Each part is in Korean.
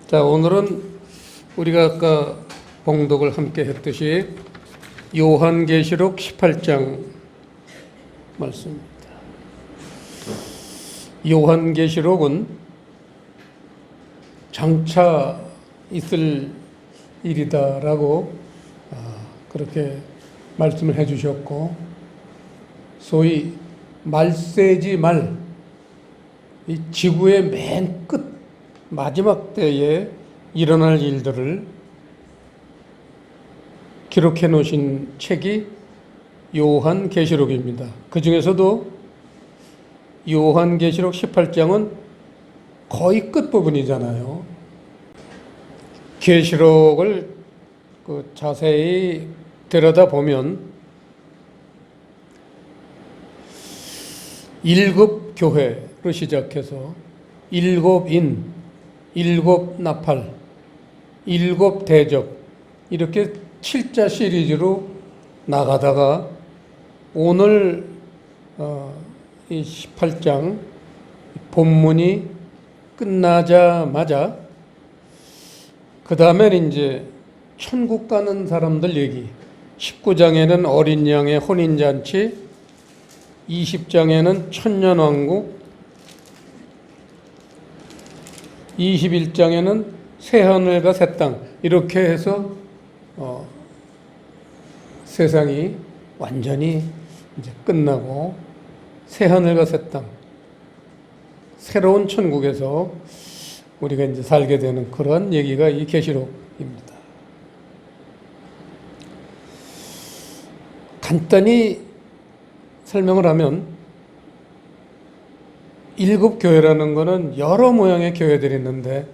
자, 오늘은 우리가 아까 봉독을 함께 했듯이 요한계시록 18장 말씀입니다. 요한계시록은 장차 있을 일이다라고 그렇게 말씀을 해주셨고, 소위 말세지 말, 이 지구의 맨 끝 마지막 때에 일어날 일들을 기록해 놓으신 책이 요한계시록입니다. 그 중에서도 요한계시록 18장은 거의 끝부분이잖아요. 계시록을 자세히 들여다보면 일곱 교회로 시작해서 일곱 인, 일곱 나팔, 일곱 대접, 이렇게 7자 시리즈로 나가다가 오늘 이 18장 본문이 끝나자마자 그 다음엔 이제 천국 가는 사람들 얘기, 19장에는 어린 양의 혼인잔치, 20장에는 천년왕국, 21장에는 새하늘과 새 땅, 이렇게 해서 세상이 완전히 이제 끝나고 새하늘과 새 땅, 새로운 천국에서 우리가 이제 살게 되는 그런 얘기가 이 계시록입니다. 간단히 설명을 하면 일곱 교회라는 것은 여러 모양의 교회들이 있는데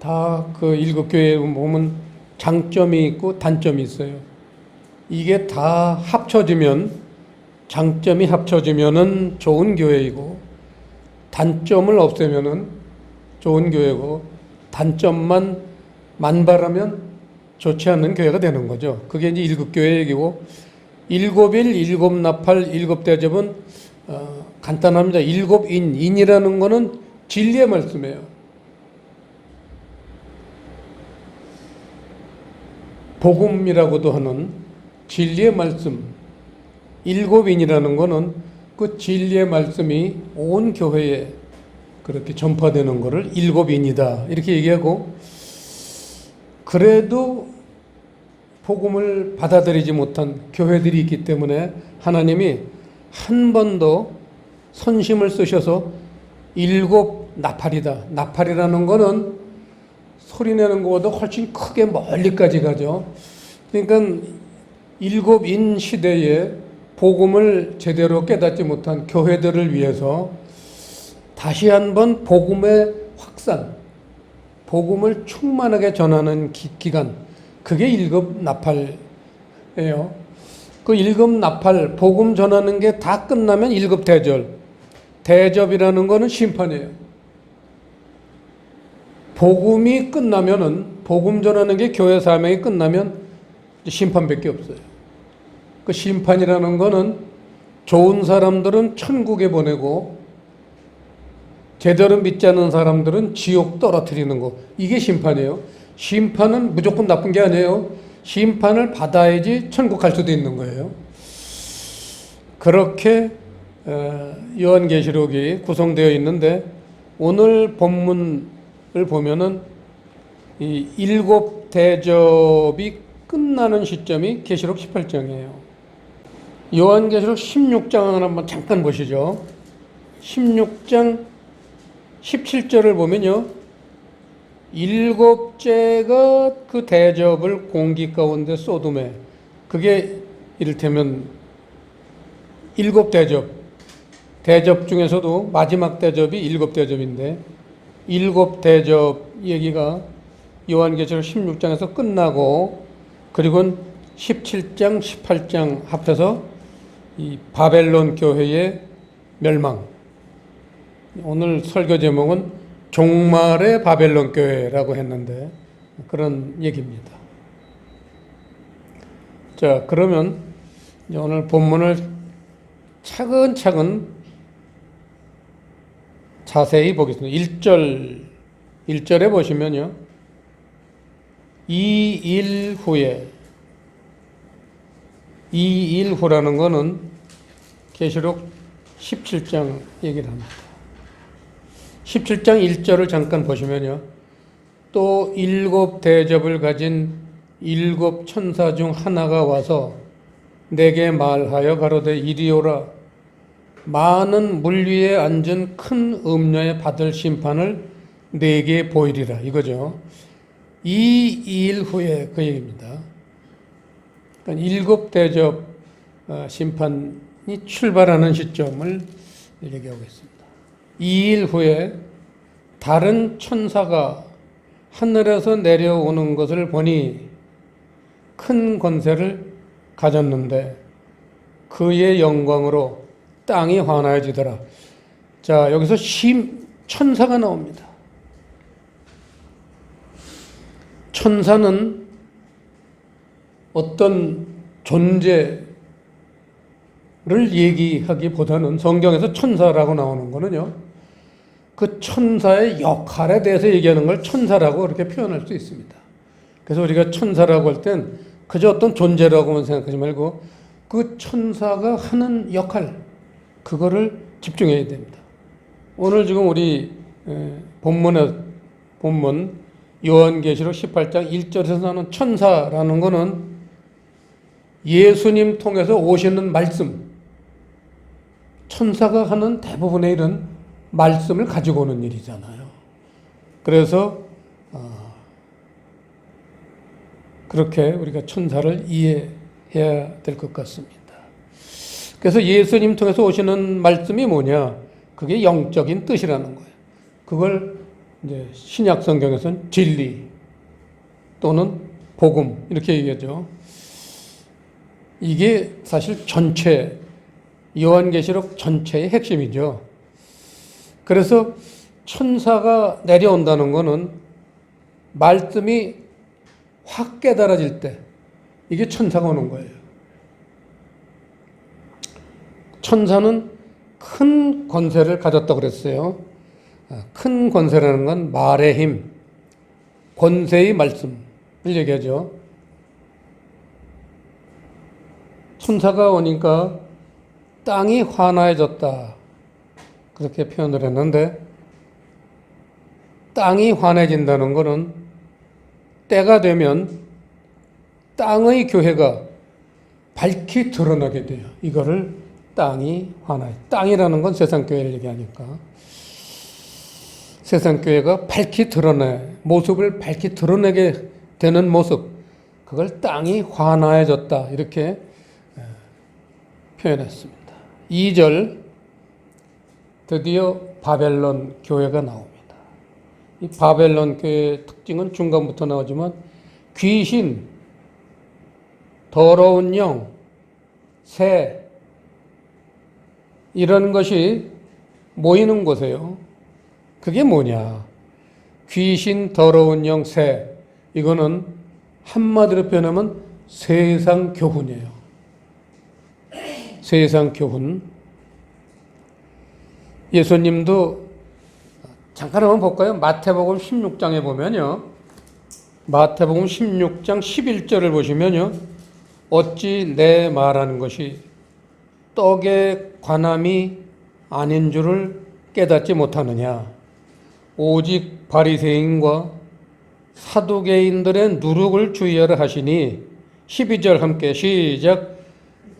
다 그 일곱 교회에 보면 장점이 있고 단점이 있어요. 이게 다 합쳐지면, 장점이 합쳐지면은 좋은 교회이고 단점을 없애면은 좋은 교회고 단점만 만발하면 좋지 않는 교회가 되는 거죠. 그게 이제 일곱 교회 얘기고, 일곱일, 일곱 나팔, 일곱 대접은 간단합니다. 일곱 인, 인이라는 거는 진리의 말씀이에요. 복음이라고도 하는 진리의 말씀. 일곱 인이라는 거는 그 진리의 말씀이 온 교회에 그렇게 전파되는 거를 일곱 인이다 이렇게 얘기하고, 그래도 복음을 받아들이지 못한 교회들이 있기 때문에 하나님이 한 번도 선심을 쓰셔서 일곱 나팔이다. 나팔이라는 거는 소리내는 것보다 훨씬 크게 멀리까지 가죠. 그러니까 일곱 인 시대에 복음을 제대로 깨닫지 못한 교회들을 위해서 다시 한번 복음의 확산, 복음을 충만하게 전하는 기간, 그게 일곱 나팔이에요. 그 일곱 나팔, 복음 전하는 게 다 끝나면 일곱 대절. 대접이라는 거는 심판이에요. 복음이 끝나면은, 복음 전하는 게 교회 사명이 끝나면 심판밖에 없어요. 그 심판이라는 거는 좋은 사람들은 천국에 보내고 제대로 믿지 않는 사람들은 지옥 떨어뜨리는 거. 이게 심판이에요. 심판은 무조건 나쁜 게 아니에요. 심판을 받아야지 천국 갈 수도 있는 거예요. 그렇게 요한계시록이 구성되어 있는데, 오늘 본문을 보면은 이 일곱 대접이 끝나는 시점이 계시록 18장이에요. 요한계시록 16장을 한번 잠깐 보시죠. 16장 17절을 보면요, 일곱째가 그 대접을 공기 가운데 쏟음에, 그게 이를테면 일곱 대접, 대접 중에서도 마지막 대접이 일곱 대접인데, 일곱 대접 얘기가 요한계시록 16장에서 끝나고, 그리고 17장, 18장 합해서 이 바벨론 교회의 멸망. 오늘 설교 제목은 종말의 바벨론 교회라고 했는데 그런 얘기입니다. 자, 그러면 오늘 본문을 차근차근 자세히 보겠습니다. 1절 1절에 보시면요. 이 일 후에, 이 일 후라는 거는 계시록 17장 얘기를 합니다. 17장 1절을 잠깐 보시면요. 또 7 대접을 가진 7 천사 중 하나가 와서 내게 말하여 가로되 이리 오라. 많은 물 위에 앉은 큰 음녀에 받을 심판을 내게 보이리라. 이거죠. 이 일 후에 그 얘기입니다. 그러니까 7 대접 심판이 출발하는 시점을 얘기하고 있습니다. 이 일 후에 다른 천사가 하늘에서 내려오는 것을 보니 큰 권세를 가졌는데 그의 영광으로 땅이 환하여지더라. 자, 여기서 천사가 나옵니다. 천사는 어떤 존재를 얘기하기보다는 성경에서 천사라고 나오는 거는요, 그 천사의 역할에 대해서 얘기하는 걸 천사라고 그렇게 표현할 수 있습니다. 그래서 우리가 천사라고 할 땐 그저 어떤 존재라고만 생각하지 말고 그 천사가 하는 역할, 그거를 집중해야 됩니다. 오늘 지금 우리 본문 요한계시록 18장 1절에서 나오는 천사라는 거는 예수님 통해서 오시는 말씀, 천사가 하는 대부분의 일은 말씀을 가지고 오는 일이잖아요. 그래서 그렇게 우리가 천사를 이해해야 될 것 같습니다. 그래서 예수님 통해서 오시는 말씀이 뭐냐? 그게 영적인 뜻이라는 거예요. 그걸 이제 신약 성경에서는 진리 또는 복음 이렇게 얘기하죠. 이게 사실 전체 요한계시록 전체의 핵심이죠. 그래서 천사가 내려온다는 것은 말씀이 확 깨달아질 때 이게 천사가 오는 거예요. 천사는 큰 권세를 가졌다고 그랬어요. 큰 권세라는 건 말의 힘, 권세의 말씀을 얘기하죠. 천사가 오니까 땅이 환해졌다. 그렇게 표현을 했는데, 땅이 환해진다는 것은 때가 되면 땅의 교회가 밝히 드러나게 돼요. 이거를 땅이 환해. 땅이라는 건 세상교회를 얘기하니까. 세상교회가 밝히 모습을 밝히 드러내게 되는 모습, 그걸 땅이 환해졌다. 이렇게 표현했습니다. 2절, 드디어 바벨론 교회가 나옵니다. 이 바벨론 교회의 특징은 중간부터 나오지만 귀신, 더러운 영, 새 이런 것이 모이는 곳이에요. 그게 뭐냐? 귀신, 더러운 영, 새 이거는 한마디로 표현하면 세상 교훈이에요. 세상 교훈. 예수님도 잠깐 한번 볼까요? 마태복음 16장에 보면요. 마태복음 16장 11절을 보시면요. 어찌 내 말하는 것이 떡의 관함이 아닌 줄을 깨닫지 못하느냐. 오직 바리새인과 사두개인들의 누룩을 주의하라 하시니 12절 함께 시작.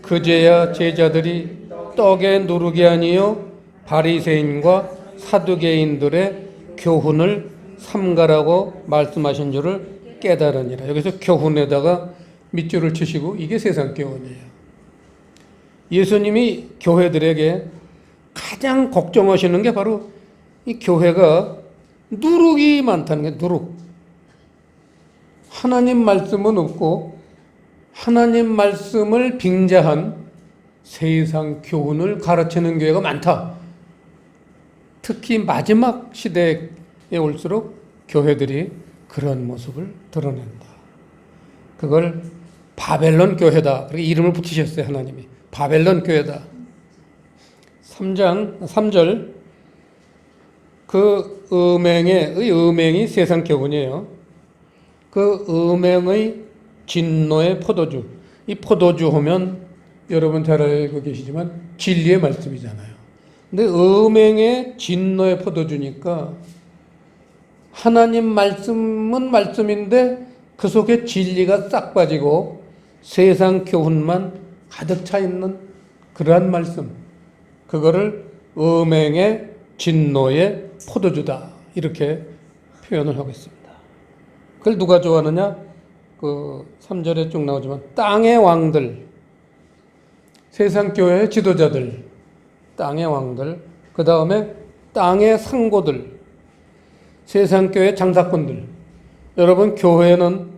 그제야 제자들이 떡의 누룩이 아니요 바리새인과 사두개인들의 교훈을 삼가라고 말씀하신 줄을 깨달으니라. 여기서 교훈에다가 밑줄을 치시고 이게 세상 교훈이에요. 예수님이 교회들에게 가장 걱정하시는 게 바로 이 교회가 누룩이 많다는 게 누룩. 하나님 말씀은 없고 하나님 말씀을 빙자한 세상 교훈을 가르치는 교회가 많다. 특히 마지막 시대에 올수록 교회들이 그런 모습을 드러낸다. 그걸 바벨론 교회다. 그렇게 이름을 붙이셨어요, 하나님이. 바벨론 교회다. 3절. 그 음행이 세상 교훈이에요. 그 음행의 진노의 포도주. 이 포도주 하면 여러분 잘 알고 계시지만 진리의 말씀이잖아요. 근데 음행의 진노의 포도주니까 하나님 말씀은 말씀인데 그 속에 진리가 싹 빠지고 세상 교훈만 가득 차 있는 그러한 말씀. 그거를 음행의 진노의 포도주다. 이렇게 표현을 하고 있습니다. 그걸 누가 좋아하느냐? 그 3절에 쭉 나오지만 땅의 왕들, 세상 교회의 지도자들, 땅의 왕들, 그 다음에 땅의 상고들, 세상 교회 장사꾼들. 여러분 교회는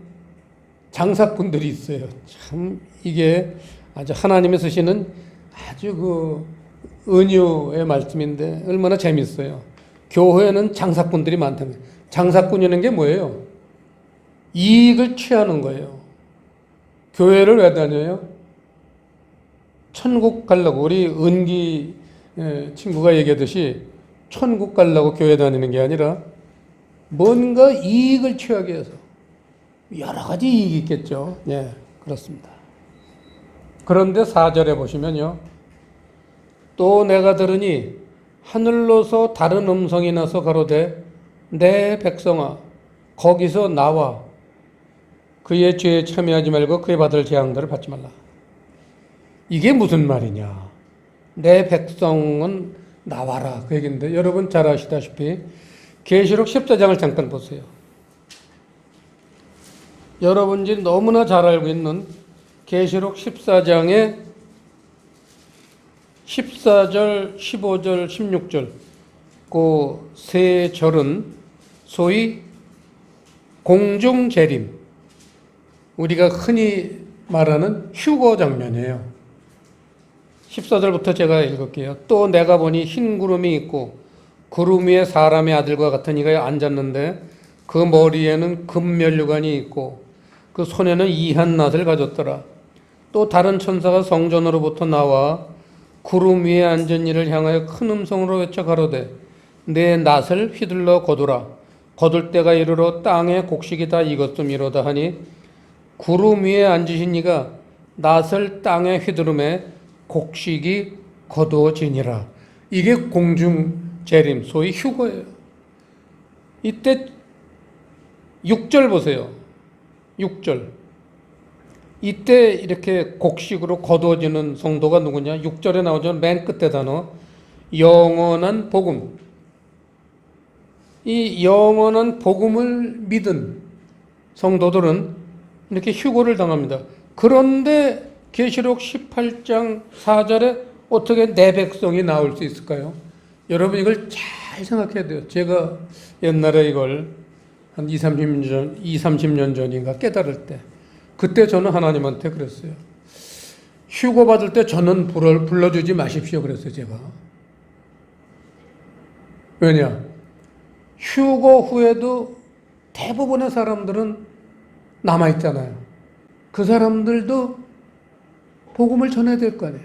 장사꾼들이 있어요. 참 이게 아주 하나님이 쓰시는 아주 그 은유의 말씀인데 얼마나 재밌어요. 교회는 장사꾼들이 많다는 거예요. 장사꾼이라는 게 뭐예요? 이익을 취하는 거예요. 교회를 왜 다녀요? 천국 가려고. 우리 은기 친구가 얘기하듯이 천국 가려고 교회 다니는 게 아니라 뭔가 이익을 취하기 위해서. 여러 가지 이익이 있겠죠. 예, 그렇습니다. 그런데 4절에 보시면요. 또 내가 들으니 하늘로서 다른 음성이 나서 가로되 내 백성아 거기서 나와 그의 죄에 참여하지 말고 그의 받을 재앙들을 받지 말라. 이게 무슨 말이냐? 내 백성은 나와라 그 얘기인데 여러분 잘 아시다시피 계시록 14장을 잠깐 보세요. 여러분들이 너무나 잘 알고 있는 계시록 14장의 14절, 15절, 16절 그 세 절은 소위 공중재림, 우리가 흔히 말하는 휴거 장면이에요. 14절부터 제가 읽을게요. 또 내가 보니 흰 구름이 있고 구름 위에 사람의 아들과 같은 이가 앉았는데 그 머리에는 금면류관이 있고 그 손에는 이한 낫을 가졌더라. 또 다른 천사가 성전으로부터 나와 구름 위에 앉은 이를 향하여 큰 음성으로 외쳐 가로되 내 낫을 휘둘러 거두라. 거둘 때가 이르러 땅의 곡식이 다 익었음이로다 하니 구름 위에 앉으신 이가 낫을 땅에 휘두름에 곡식이 거두어지니라. 이게 공중재림, 소위 휴거예요. 이때 6절 보세요. 6절. 이때 이렇게 곡식으로 거두어지는 성도가 누구냐? 6절에 나오죠. 맨 끝에 단어. 영원한 복음. 이 영원한 복음을 믿은 성도들은 이렇게 휴거를 당합니다. 그런데 계시록 18장 4절에 어떻게 내 백성이 나올 수 있을까요? 여러분 이걸 잘 생각해야 돼요. 제가 옛날에 이걸 한 30년 전인가 깨달을 때 그때 저는 하나님한테 그랬어요. 휴거 받을 때 저는 불러주지 마십시오 그랬어요. 제가. 왜냐? 휴거 후에도 대부분의 사람들은 남아있잖아요. 그 사람들도 복음을 전해야 될 거 아니에요.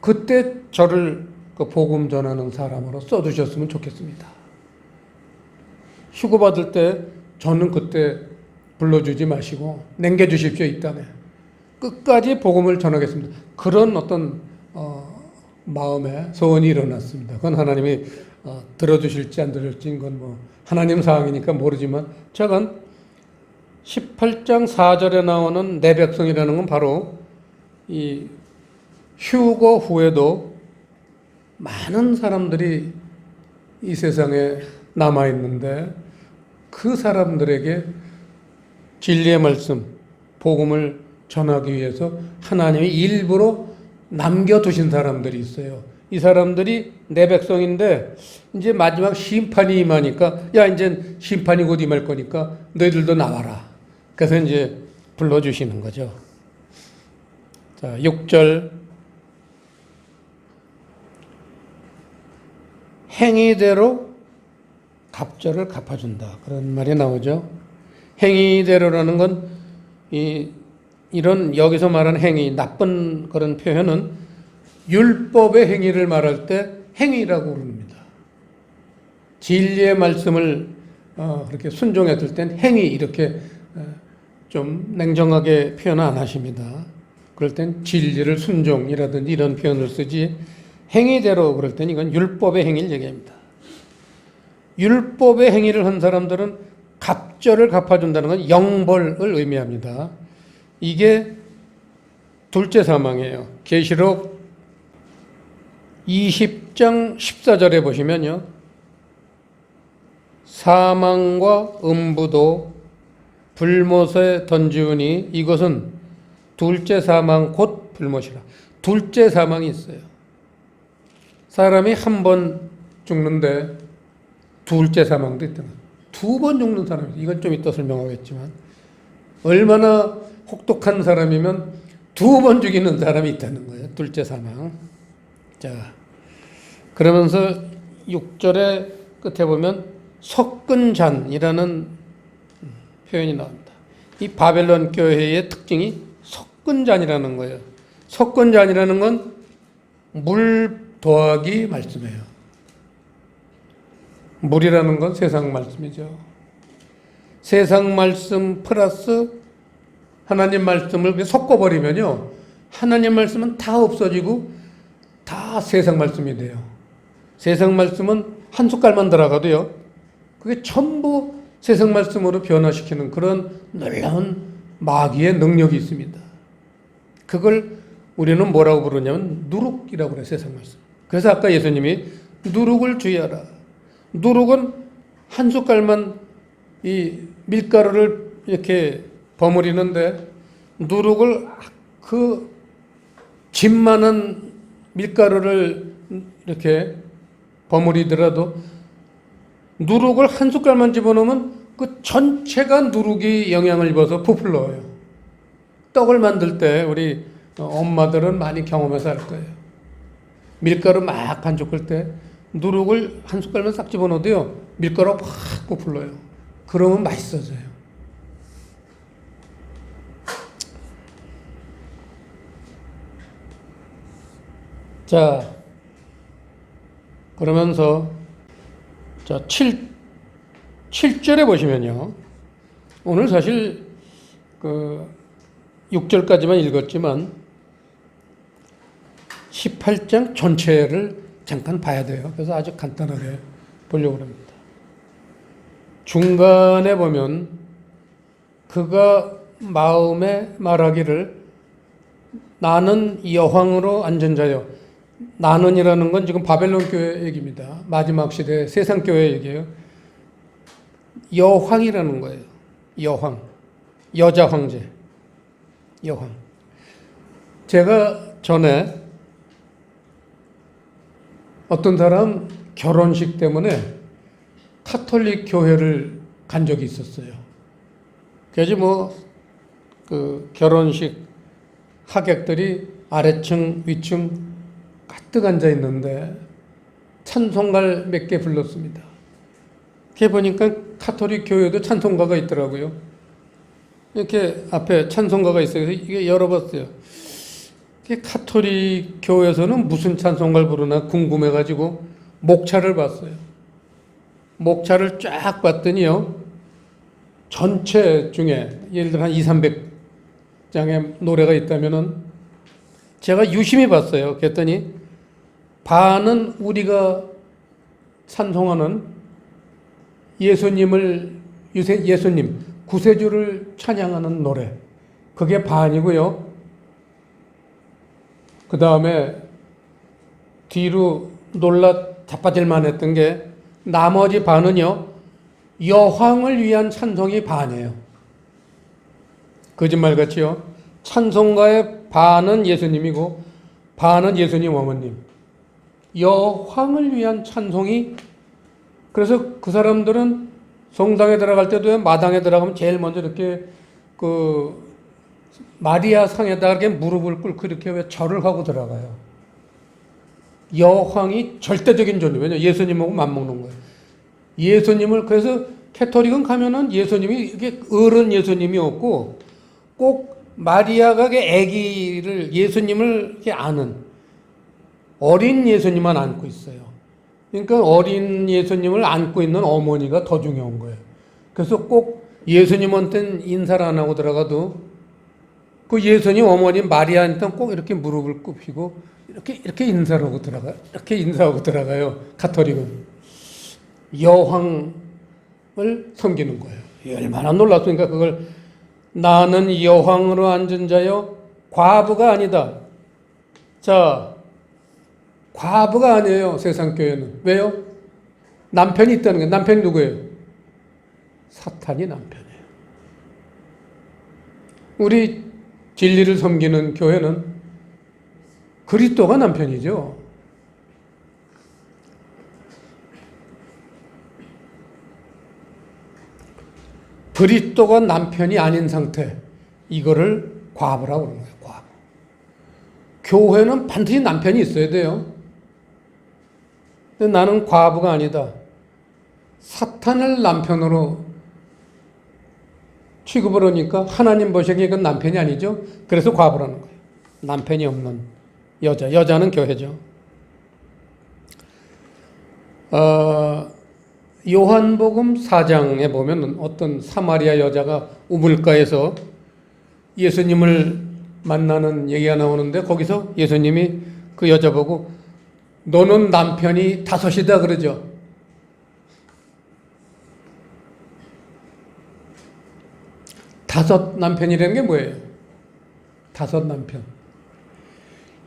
그때 저를 그 복음 전하는 사람으로 써두셨으면 좋겠습니다. 휴거 받을 때 저는 그때 불러주지 마시고 남겨주십시오 있다네. 끝까지 복음을 전하겠습니다. 그런 어떤 마음에 소원이 일어났습니다. 그건 하나님이 들어주실지 안 들어줄지는 건 뭐 하나님 사항이니까 모르지만 저건 18장 4절에 나오는 내 백성이라는 건 바로 이 휴거 후에도 많은 사람들이 이 세상에 남아있는데 그 사람들에게 진리의 말씀, 복음을 전하기 위해서 하나님이 일부러 남겨두신 사람들이 있어요. 이 사람들이 내 백성인데 이제 마지막 심판이 임하니까 야 이제 심판이 곧 임할 거니까 너희들도 나와라. 그래서 이제 불러주시는 거죠. 자, 6절 행위대로 갑절을 갚아준다. 그런 말이 나오죠. 행위대로라는 건 이런 여기서 말하는 행위, 나쁜 그런 표현은 율법의 행위를 말할 때 행위라고 부릅니다. 진리의 말씀을 그렇게 순종했을 땐 행위 이렇게 좀 냉정하게 표현 안 하십니다. 그럴 땐 진리를 순종이라든지 이런 표현을 쓰지 행위대로 그럴 땐 이건 율법의 행위를 얘기합니다. 율법의 행위를 한 사람들은 갑절을 갚아준다는 건 영벌을 의미합니다. 이게 둘째 사망이에요. 계시록 20장 14절에 보시면요. 사망과 음부도 불못에 던지우니 이것은 둘째 사망 곧 불못이라. 둘째 사망이 있어요. 사람이 한 번 죽는데 둘째 사망도 있다. 두 번 죽는 사람이 있어요. 이건 좀 이따 설명하겠지만 얼마나 혹독한 사람이면 두 번 죽이는 사람이 있다는 거예요. 둘째 사망. 자, 그러면서 6절의 끝에 보면 섞은 잔이라는 표현이 나옵니다. 이 바벨론 교회의 특징이 섞은 잔이라는 거예요. 섞은 잔이라는 건 물 더하기 말씀이에요. 물이라는 건 세상 말씀이죠. 세상 말씀 플러스 하나님 말씀을 섞어버리면요. 하나님 말씀은 다 없어지고 다 세상 말씀이 돼요. 세상 말씀은 한 숟갈만 들어가도요. 그게 전부 세상 말씀으로 변화시키는 그런 놀라운 마귀의 능력이 있습니다. 그걸 우리는 뭐라고 부르냐면 누룩이라고 그래요. 세상 말씀. 그래서 아까 예수님이 누룩을 주의하라. 누룩은 한 숟갈만 이 밀가루를 이렇게 버무리는데 누룩을 그 집만한 밀가루를 이렇게 버무리더라도 누룩을 한 숟갈만 집어넣으면 그 전체가 누룩이 영향을 입어서 부풀러요. 떡을 만들 때 우리 엄마들은 많이 경험해서 알 거예요. 밀가루 막 반죽 할 때 누룩을 한 숟갈만 싹 집어넣어도요. 밀가루가 확 부풀러요. 그러면 맛있어져요. 자, 그러면서 자, 7절에 보시면요. 오늘 사실 그 6절까지만 읽었지만 18장 전체를 잠깐 봐야 돼요. 그래서 아주 간단하게 보려고 합니다. 중간에 보면 그가 마음에 말하기를 나는 여황으로 앉은 자요. 나는이라는 건 지금 바벨론 교회 얘기입니다. 마지막 시대 세상 교회 얘기예요. 여황이라는 거예요. 여황. 여자 황제. 여황. 제가 전에 어떤 사람 결혼식 때문에 카톨릭 교회를 간 적이 있었어요. 그래서 그 결혼식 하객들이 아래층, 위층 가득 앉아 있는데 찬송가를 몇 개 불렀습니다. 그게 보니까 카톨릭 교회도 찬송가가 있더라고요. 이렇게 앞에 찬송가가 있어요. 그래서 이게 열어봤어요. 카톨릭 교회에서는 무슨 찬송가를 부르나 궁금해가지고 목차를 봤어요. 목차를 쫙 봤더니요. 전체 중에 예를 들어 한 200~300장의 노래가 있다면은 제가 유심히 봤어요. 그랬더니 반은 우리가 찬송하는 예수님, 구세주를 찬양하는 노래. 그게 반이고요. 그 다음에 뒤로 놀라 자빠질만 했던 게 나머지 반은요. 여황을 위한 찬송이 반이에요. 거짓말같이요. 찬송가의 반은 예수님이고 반은 예수님 어머님. 여황을 위한 찬송이 그래서 그 사람들은 성당에 들어갈 때도 마당에 들어가면 제일 먼저 이렇게 그 마리아 상에다 이렇게 무릎을 꿇고 이렇게 왜 절을 하고 들어가요. 여황이 절대적인 존재. 왜냐 예수님하고 맞먹는 거예요. 예수님을 그래서 캐토릭은 가면은 예수님이 이게 어른 예수님이 없고 꼭 마리아가 아기를 예수님을 이렇게 안은 어린 예수님만 안고 있어요. 그러니까 어린 예수님을 안고 있는 어머니가 더 중요한 거예요. 그래서 꼭 예수님한테는 인사를 안 하고 들어가도 그 예수님 어머니 마리아한테는 꼭 이렇게 무릎을 꿇히고 이렇게 인사를 하고 들어가요. 이렇게 인사하고 들어가요. 가톨릭은. 여왕을 섬기는 거예요. 얼마나 놀랐으니까 그걸 나는 여왕으로 앉은 자요 과부가 아니다. 자, 과부가 아니에요. 세상 교회는. 왜요? 남편이 있다는 거예요. 남편이 누구예요? 사탄이 남편이에요. 우리 진리를 섬기는 교회는 그리스도가 남편이죠. 그리스도가 남편이 아닌 상태, 이거를 과부라고 그러는 거예요. 과부. 교회는 반드시 남편이 있어야 돼요. 근데 나는 과부가 아니다. 사탄을 남편으로 취급을 하니까 하나님 보시기에 그건 남편이 아니죠. 그래서 과부라는 거예요. 남편이 없는 여자. 여자는 교회죠. 요한복음 4장에 보면 어떤 사마리아 여자가 우물가에서 예수님을 만나는 얘기가 나오는데 거기서 예수님이 그 여자 보고 너는 남편이 5이다 그러죠. 다섯 남편이라는 게 뭐예요? 5 남편.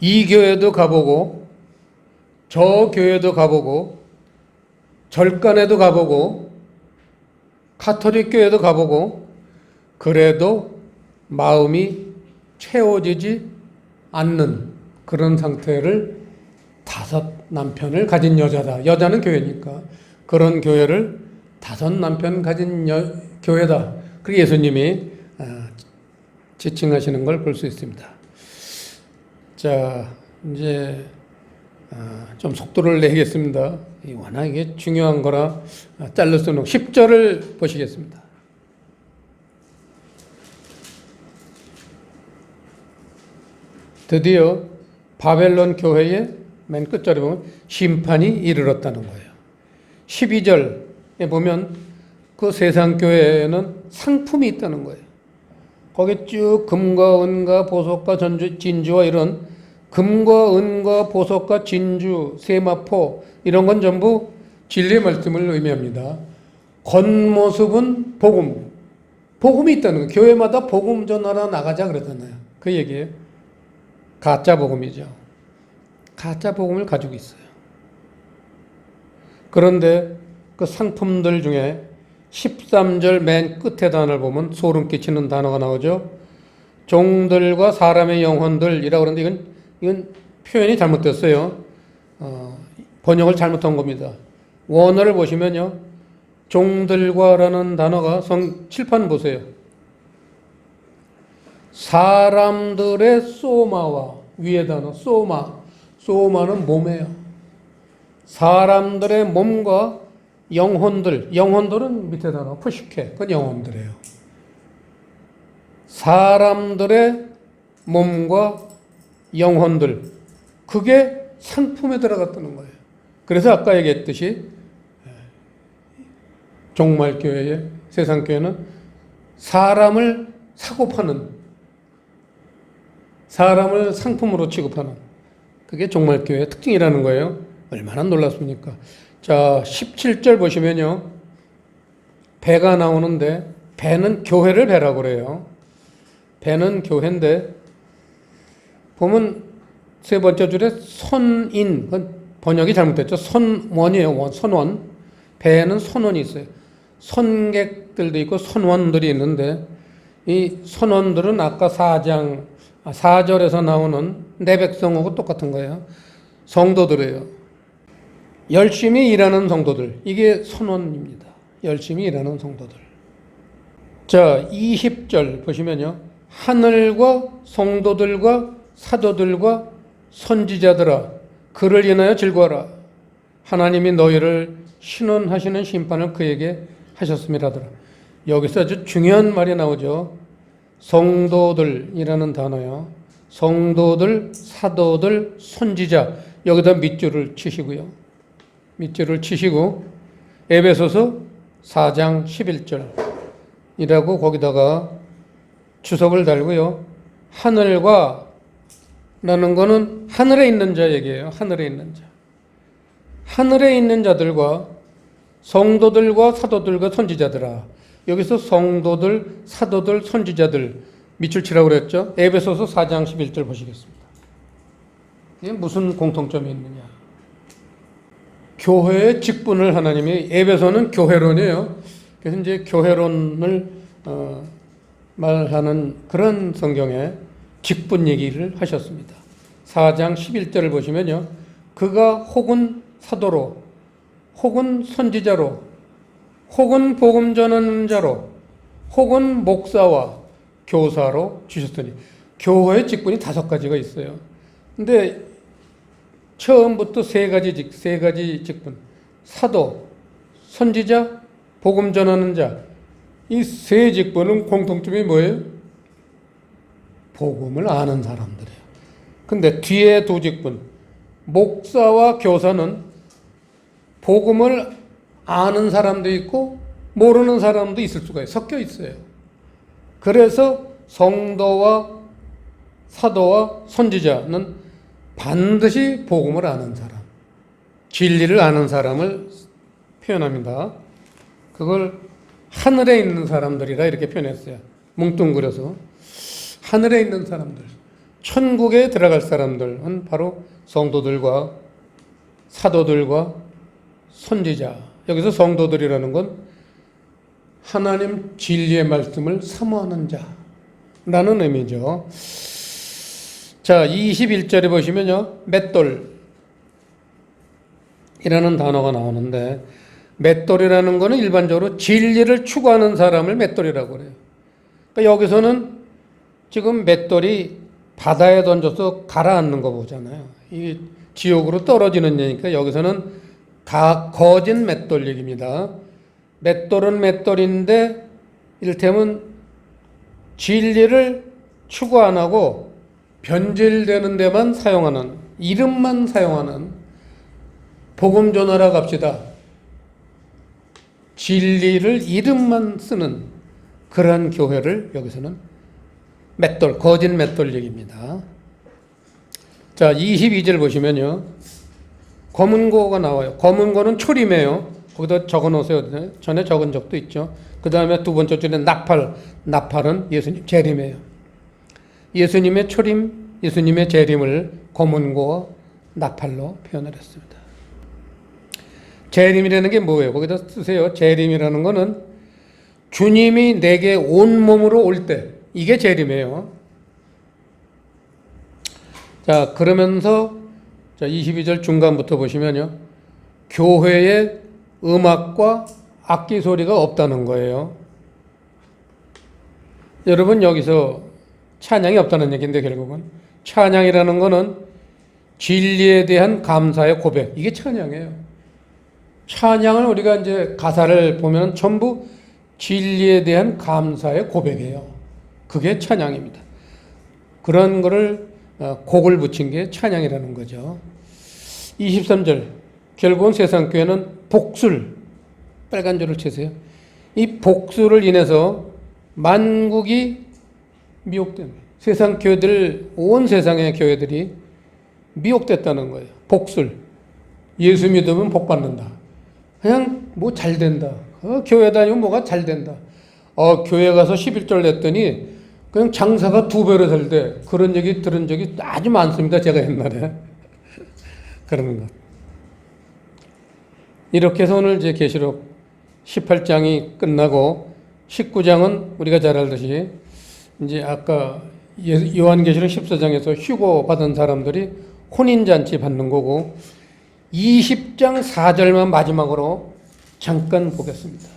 이 교회도 가보고 저 교회도 가보고 절간에도 가보고 가톨릭 교회도 가보고 그래도 마음이 채워지지 않는 그런 상태를 5 남편을 가진 여자다. 여자는 교회니까 그런 교회를 5 남편 가진 교회다. 그리고 예수님이 지칭하시는 걸 볼 수 있습니다. 자, 이제 좀 속도를 내겠습니다. 워낙 이게 중요한 거라 잘라 쓰는 10절을 보시겠습니다. 드디어 바벨론 교회의 맨 끝절에 보면 심판이 이르렀다는 거예요. 12절에 보면 그 세상 교회에는 상품이 있다는 거예요. 거기 쭉 금과 은과 보석과 진주와 이런 금과 은과 보석과 진주, 세마포 이런 건 전부 진리의 말씀을 의미합니다. 겉모습은 복음. 복음이 있다는 거예요. 교회마다 복음 전하러 나가자 그러잖아요. 그 얘기예요. 가짜 복음이죠. 가짜 복음을 가지고 있어요. 그런데 그 상품들 중에 13절 맨 끝에 단어를 보면 소름 끼치는 단어가 나오죠. 종들과 사람의 영혼들이라고 그러는데 이건 표현이 잘못됐어요. 번역을 잘못한 겁니다. 원어를 보시면요. 종들과라는 단어가 칠판 보세요. 사람들의 소마와 위에 단어 소마는 몸이에요. 사람들의 몸과 영혼들은 밑에 단어 푸시케, 그건 영혼들이에요. 사람들의 몸과 영혼들, 그게 상품에 들어갔다는 거예요. 그래서 아까 얘기했듯이 종말교회의 세상교회는 사람을 사고 파는, 사람을 상품으로 취급하는, 그게 종말교회의 특징이라는 거예요. 얼마나 놀랍습니까? 자, 17절 보시면요. 배가 나오는데 배는 교회를 배라고 그래요. 배는 교회인데 보면 세 번째 줄에 선인, 번역이 잘못됐죠. 선원이에요. 선원. 배에는 선원이 있어요. 선객들도 있고 선원들이 있는데 이 선원들은 아까 4절에서 나오는 내 백성하고 똑같은 거예요. 성도들이에요. 열심히 일하는 성도들. 이게 선원입니다. 열심히 일하는 성도들. 자, 20절 보시면요. 하늘과 성도들과 사도들과 선지자들아 그를 인하여 즐거워라. 하나님이 너희를 신원하시는 심판을 그에게 하셨음이라더라. 여기서 아주 중요한 말이 나오죠. 성도들이라는 단어요. 성도들, 사도들, 선지자. 여기다 밑줄을 치시고요. 밑줄을 치시고 에베소서 4장 11절이라고 거기다가 주석을 달고요. 하늘과 라는 거는 하늘에 있는 자 얘기예요. 하늘에 있는 자. 하늘에 있는 자들과 성도들과 사도들과 선지자들아. 여기서 성도들, 사도들, 선지자들 밑줄 치라고 그랬죠. 에베소서 4장 11절 보시겠습니다. 이게 무슨 공통점이 있느냐. 교회의 직분을 하나님이, 에베소는 교회론이에요. 그래서 이제 교회론을 말하는 그런 성경에 직분 얘기를 하셨습니다. 4장 11절을 보시면요. 그가 혹은 사도로, 혹은 선지자로, 혹은 복음 전하는 자로, 혹은 목사와 교사로 주셨으니, 교회의 직분이 5가지가 있어요. 근데 처음부터 세 가지 직분, 사도, 선지자, 복음 전하는 자, 이 세 직분은 공통점이 뭐예요? 복음을 아는 사람들이에요. 근데 뒤에 2 직분, 목사와 교사는 복음을 아는 사람도 있고 모르는 사람도 있을 수가 있어요. 섞여 있어요. 그래서 성도와 사도와 선지자는 반드시 복음을 아는 사람, 진리를 아는 사람을 표현합니다. 그걸 하늘에 있는 사람들이라 이렇게 표현했어요. 뭉뚱그려서. 하늘에 있는 사람들, 천국에 들어갈 사람들은 바로 성도들과 사도들과 선지자. 여기서 성도들이라는 건 하나님 진리의 말씀을 사모하는 자라는 의미죠. 자, 21절에 보시면요. 맷돌이라는 단어가 나오는데, 맷돌이라는 거는 일반적으로 진리를 추구하는 사람을 맷돌이라고 그래요. 그러니까 여기서는 지금 맷돌이 바다에 던져서 가라앉는 거 보잖아요. 이 지옥으로 떨어지는 얘기니까 여기서는 거진 맷돌 얘기입니다. 맷돌은 맷돌인데 이를테면 진리를 추구 안 하고 변질되는 데만 사용하는, 이름만 사용하는, 복음 전하라 갑시다. 진리를 이름만 쓰는 그러한 교회를 여기서는 맷돌, 거짓 맷돌 얘기입니다. 자, 22절 보시면요. 검은고가 나와요. 검은고는 초림이에요. 거기다 적어 놓으세요. 전에 적은 적도 있죠. 그 다음에 2번째 줄에 나팔은 예수님 재림이에요. 예수님의 초림, 예수님의 재림을 검은고와 나팔로 표현을 했습니다. 재림이라는 게 뭐예요? 거기다 쓰세요. 재림이라는 거는 주님이 내게 온몸으로 올 때, 이게 재림이에요. 자, 그러면서 22절 중간부터 보시면요. 교회에 음악과 악기 소리가 없다는 거예요. 여러분, 여기서 찬양이 없다는 얘기인데 결국은 찬양이라는 거는 진리에 대한 감사의 고백, 이게 찬양이에요. 찬양을 우리가 이제 가사를 보면 전부 진리에 대한 감사의 고백이에요. 그게 찬양입니다. 그런 거를 곡을 붙인 게 찬양이라는 거죠. 23절, 결국은 세상교회는 복술, 빨간 줄을 치세요. 이 복술을 인해서 만국이 미혹됩니다. 세상 교회들, 온 세상의 교회들이 미혹됐다는 거예요. 복술. 예수 믿으면 복 받는다. 그냥 뭐 잘 된다. 교회 다니면 뭐가 잘 된다. 교회 가서 11절 냈더니 그냥 장사가 2배로 될 때, 그런 얘기 들은 적이 아주 많습니다. 제가 옛날에. 그런 것. 이렇게 해서 오늘 이제 계시록 18장이 끝나고 19장은 우리가 잘 알듯이 이제 아까 요한계시록 14장에서 휴고 받은 사람들이 혼인잔치 받는 거고, 20장 4절만 마지막으로 잠깐 보겠습니다.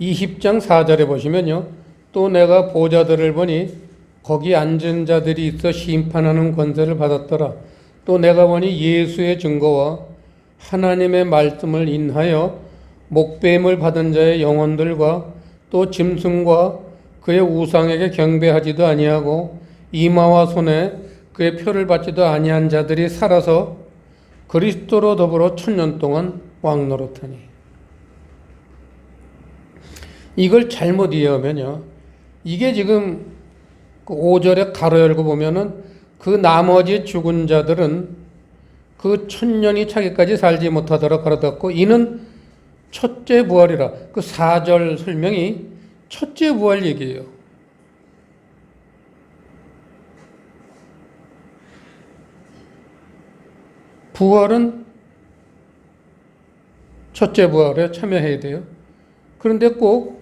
20장 4절에 보시면요. 또 내가 보좌들을 보니 거기 앉은 자들이 있어 심판하는 권세를 받았더라. 또 내가 보니 예수의 증거와 하나님의 말씀을 인하여 목배임을 받은 자의 영혼들과 또 짐승과 그의 우상에게 경배하지도 아니하고 이마와 손에 그의 표를 받지도 아니한 자들이 살아서 그리스도로 더불어 1000년 동안 왕노릇하니. 이걸 잘못 이해하면요, 이게 지금 그 5절에 가로 열고 보면은 그 나머지 죽은 자들은 그 1000년이 차기까지 살지 못하도록 가로닫고 이는 첫째 부활이라. 그 4절 설명이 첫째 부활 얘기예요. 부활은 첫째 부활에 참여해야 돼요. 그런데 꼭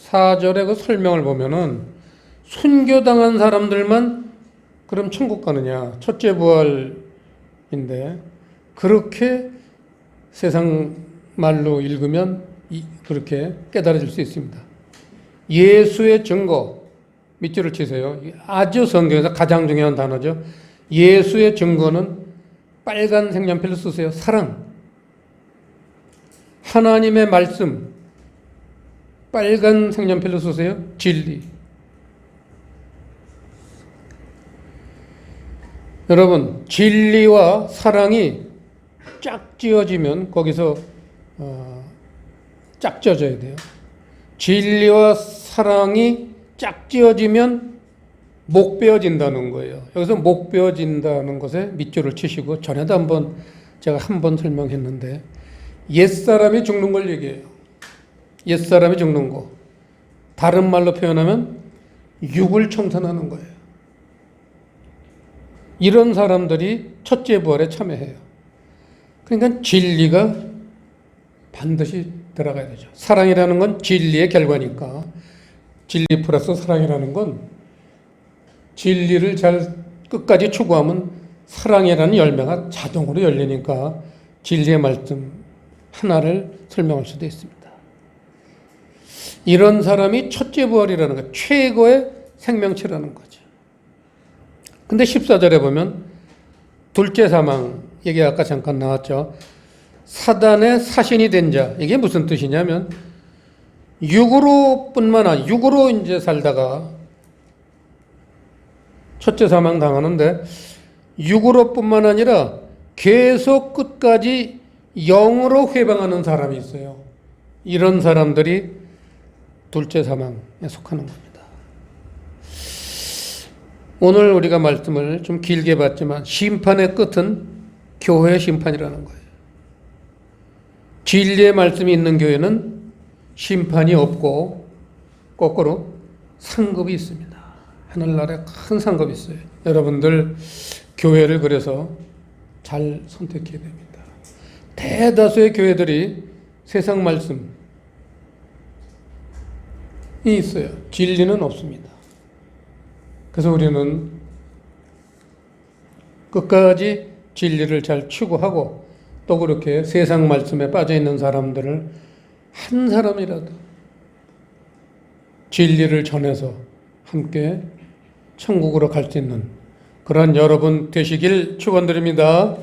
4절의 그 설명을 보면은 순교당한 사람들만 그럼 천국 가느냐. 첫째 부활인데 그렇게 세상 말로 읽으면 그렇게 깨달아질 수 있습니다. 예수의 증거, 밑줄을 치세요. 아주 성경에서 가장 중요한 단어죠. 예수의 증거는 빨간 색연필로 쓰세요. 사랑. 하나님의 말씀, 빨간 색연필로 쓰세요. 진리. 여러분, 진리와 사랑이 짝지어지면 거기서 짝지어져야 돼요. 진리와 사랑이 짝지어지면 목베어진다는 거예요. 여기서 목베어진다는 것에 밑줄을 치시고, 전에도 제가 한 번 설명했는데 옛사람이 죽는 걸 얘기해요. 옛사람이 죽는 거. 다른 말로 표현하면 육을 청산하는 거예요. 이런 사람들이 첫째 부활에 참여해요. 그러니까 진리가 반드시 들어가야 되죠. 사랑이라는 건 진리의 결과니까, 진리 플러스 사랑이라는 건 진리를 잘 끝까지 추구하면 사랑이라는 열매가 자동으로 열리니까 진리의 말씀 하나를 설명할 수도 있습니다. 이런 사람이 첫째 부활이라는 거, 최고의 생명체라는 거죠. 근데 14절에 보면 둘째 사망 얘기 아까 잠깐 나왔죠. 사단의 사신이 된 자, 이게 무슨 뜻이냐면 육으로뿐만 아니라 육으로 이제 살다가 첫째 사망 당하는데 육으로뿐만 아니라 계속 끝까지 영으로 회방하는 사람이 있어요. 이런 사람들이 둘째 사망에 속하는 겁니다. 오늘 우리가 말씀을 좀 길게 봤지만 심판의 끝은 교회의 심판이라는 거예요. 진리의 말씀이 있는 교회는 심판이 없고 거꾸로 상급이 있습니다. 하늘나라에 큰 상급이 있어요. 여러분들 교회를 그래서 잘 선택해야 됩니다. 대다수의 교회들이 세상 말씀이 있어요. 진리는 없습니다. 그래서 우리는 끝까지 진리를 잘 추구하고 또 그렇게 세상 말씀에 빠져 있는 사람들을 한 사람이라도 진리를 전해서 함께 천국으로 갈 수 있는 그런 여러분 되시길 축원드립니다.